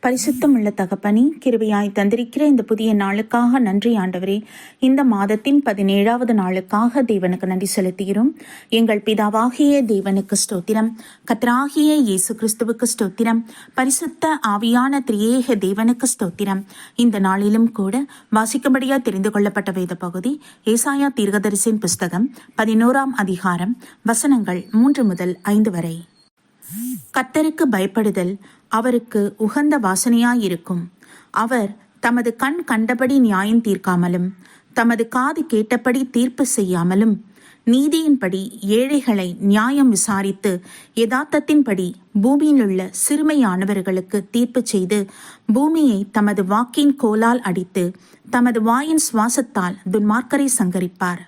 பரிசுத்தம் உள்ள தகப்பனே, கிருபையாய் தந்திருக்கிற இந்த புதிய நாளுக்காக நன்றி ஆண்டவரே. இந்த மாதத்தின் 17வது நாளுக்காக தேவனுக்கு நன்றி செலுத்துகிறோம். எங்கள் பிதாவாகிய தேவனுக்கு ஸ்தோத்திரம், கர்த்தராகிய இயேசு கிறிஸ்துவுக்கு ஸ்தோத்திரம், பரிசுத்த ஆவியான திரியேக தேவனுக்கு ஸ்தோத்திரம். இந்த நாளிலும் கூட வாசிக்கும்படியா தெரிந்து கொள்ளப்பட்ட வேத பகுதி ஏசாயா தீர்க்கதரிசியின் புஸ்தகம் 11ஆம் அதிகாரம் வசனங்கள் 3 முதல் 5 வரை. கர்த்தருக்கு பயப்படுதல் அவருக்கு உகந்த வாசனையாயிருக்கும். அவர் தமது கண் கண்டபடி நியாயம் தீர்க்காமலும் தமது காது கேட்டபடி தீர்ப்பு செய்யாமலும் நீதியின்படி ஏழைகளை நியாயம் விசாரித்து யதார்த்தத்தின்படி பூமியிலுள்ள சிறுமையானவர்களுக்கு தீர்ப்பு செய்து பூமியை தமது வாக்கின் கோலால் அடித்து தமது வாயின் சுவாசத்தால் துன்மார்க்கரை சங்கரிப்பார்.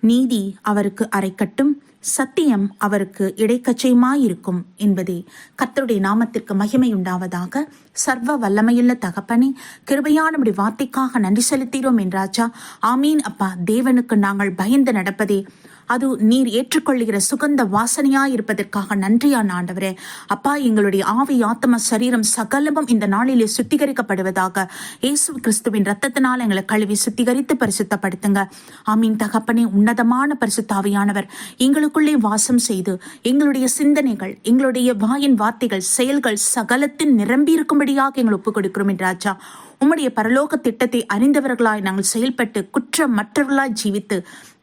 நீதி அவருக்கு அரைக்கட்டும், சத்தியம் அவருக்கு இடைக்கச்சையுமாயிருக்கும் என்பதே. கர்த்தருடைய நாமத்திற்கு மகிமை உண்டாவதாக. சர்வ வல்லமையுள்ள தகப்பனே, கிருபையான வார்த்தைக்காக நன்றி செலுத்துகிறோம் என்றாச்சா. ஆமீன் அப்பா. தேவனுக்கு நாங்கள் பயந்து நடப்பதே அது நீர் ஏற்றுக்கொள்ளுகிற சுகந்த வாசனையாயிருப்பதற்காக நன்றியான ஆண்டவரே. அப்பா, எங்களுடைய ஆவி ஆத்ம சரீரம் சகலமும் இந்த நாளிலே சுத்திகரிக்கப்படுவதாக. இயேசு கிறிஸ்துவின் ரத்தத்தினால் எங்களை கழுவி சுத்திகரித்து பரிசுத்தப்படுத்துங்க. ஆமீன் தகப்பனே. உன்னதமான பரிசுத்தாவியானவர் எங்களுக்குள்ளே வாசம் செய்து எங்களுடைய சிந்தனைகள், எங்களுடைய வாயின் வார்த்தைகள், செயல்கள் சகலத்தின் நிரம்பி இருக்கும்படியாக எங்களை ஒப்புக் கொடுக்கிறோம் என்றாச்சா. உம்முடைய பரலோக திட்டத்தை அறிந்தவர்களாய் நாங்கள் செயல்பட்டு குற்றமற்றவர்களாய் ஜீவித்து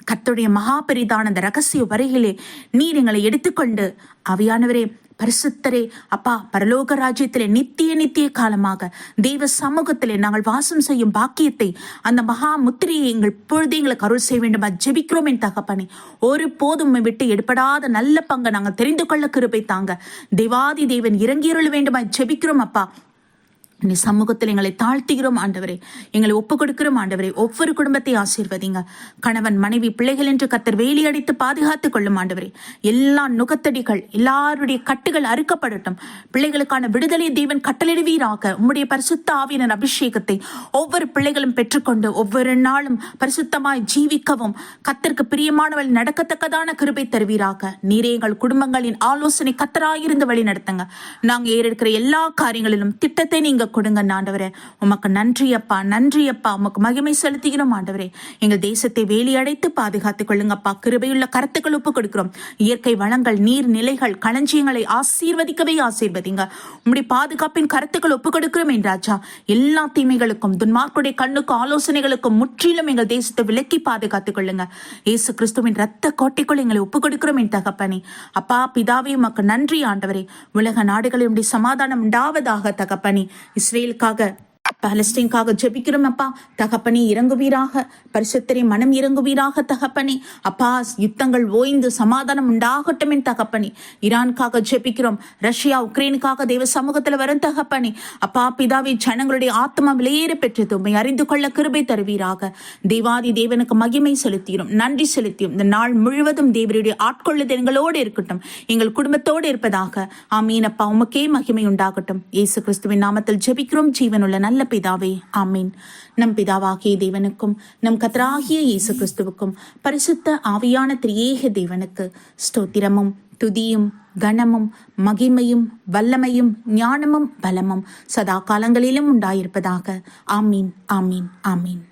கர்த்தருடைய மகா பெரிதான அந்த ரகசிய வரையிலே நீர் எங்களை எடுத்துக்கொண்டு ஆவியானவரே, பரிசுத்தரே அப்பா, பரலோக ராஜ்யத்திலே நித்திய காலமாக தெய்வ சமூகத்திலே நாங்கள் வாசம் செய்யும் பாக்கியத்தை, அந்த மகா முத்திரையை எங்கள் பொழுது எங்களுக்கு அருள் செய்ய வேண்டுமா ஜெபிக்கிறோம் என் தகப்பனே. ஒரு போதும் விட்டு எடுபடாத நல்ல பங்கை நாங்கள் தெரிந்து கொள்ள கிருபை தாங்க. தேவாதி தேவன் இறங்கியருள வேண்டுமா ஜெபிக்கிறோம் அப்பா. நீ சமூகத்தில் எங்களை தாழ்த்துகிறோம் ஆண்டவரே, எங்களை ஒப்புக் கொடுக்கிறோம் ஆண்டவரே. ஒவ்வொரு குடும்பத்தை ஆசீர்வதிங்க. கணவன் மனைவி பிள்ளைகள் என்று கர்த்தர் வேலி அடித்து பாதுகாத்துக் கொள்ளும் ஆண்டவரே. எல்லா நுகத்தடிகள், எல்லாருடைய கட்டுகள் அறுக்கப்படட்டும். பிள்ளைகளுக்கான விடுதலை தேவன் கட்டளிடுவீராக. உம்முடைய பரிசுத்த ஆவியின் அபிஷேகத்தை ஒவ்வொரு பிள்ளைகளும் பெற்றுக்கொண்டு ஒவ்வொரு நாளும் பரிசுத்தமாய் ஜீவிக்கவும் கர்த்தருக்கு பிரியமானவள் நடக்கத்தக்கதான கிருபை தருவீராக. நீரே எங்கள் குடும்பங்களின் ஆலோசனை கர்த்தராயிருந்து வழி நடத்துங்க. நாங்கள் ஏறெடுக்கிற எல்லா காரியங்களிலும் திட்டத்தை நீங்க கொடுங்க ஆண்டவரே. உமக்கு நன்றி அப்பா, நன்றி அப்பா. உமக்கு மகிமை செலுத்துகிறோம் ஆண்டவரே. எங்கள் தேசத்தை வேலி அடைத்து பாதுகாத்துக் கொள்ளுங்கப்பா. கிருபையுள்ள கருத்துக்கள் ஒப்பு கொடுக்கிறோம். இயற்கை வளங்கள், நீர் நிலைகள், களஞ்சியங்களை ஆசீர்வதிக்கவே ஆசீர்வதிங்க. உம்முடைய பாதுகாப்பின் கருத்துக்கள் ஒப்பு கொடுக்கிறோம் என்றாச்சா. எல்லா தீமைகளுக்கும் துன்மார்க்குடைய கண்ணுக்கும் ஆலோசனைகளுக்கும் முற்றிலும் எங்கள் தேசத்தை விலக்கி பாதுகாத்துக் கொள்ளுங்க. இயேசு கிறிஸ்துவின் ரத்த கோட்டைக்குள் எங்களை ஒப்பு கொடுக்கிறோம் என் தகப்பனே. அப்பா பிதாவே, உமக்கு நன்றி ஆண்டவரே. உலக நாடுகளில் சமாதானம் உண்டாவதாக தகப்பனே. இஸ்ரேலுக்காக, பாலஸ்தீனுக்காக ஜெபிக்கிறோம் அப்பா. தகப்பனே இறங்குவீராக. பரிசுத்தரே மனம் இறங்குவீராக தகப்பனே. அப்பா, யுத்தங்கள் ஓய்ந்து சமாதானம் உண்டாகட்டும் என் தகப்பனே. ஈரானுக்காக ஜெபிக்கிறோம். ரஷ்யா உக்ரைனுக்காக தேவ சமூகத்துல வரும் தகப்பனே. அப்பா பிதாவே, ஜனங்களுடைய ஆத்மா விலையேற பெற்றது உம்மை அறிந்து கொள்ள கிருபை தருவீராக. தேவாதி தேவனுக்கு மகிமை செலுத்தியும் நன்றி செலுத்தியும் இந்த நாள் முழுவதும் தேவருடைய ஆட்கொள்ளுதல் எங்களோடு இருக்கட்டும், எங்கள் குடும்பத்தோடு இருப்பதாக. ஆமீன் அப்பா. உமக்கே மகிமை உண்டாகட்டும். இயேசு கிறிஸ்துவின் நாமத்தில் ஜெபிக்கிறோம் ஜீவனுள்ள நல்ல பிதாவே, ஆமீன். நம் பிதாவாகிய தேவனுக்கும் நம் கர்த்தராகிய இயேசு கிறிஸ்துவுக்கும் பரிசுத்த ஆவியான திரியேக தேவனுக்கு ஸ்தோத்திரமும் துதியும் கனமும் மகிமையும் வல்லமையும் ஞானமும் பலமும் சதா காலங்களிலும் உண்டாயிருப்பதாக. ஆமீன், ஆமீன், ஆமீன்.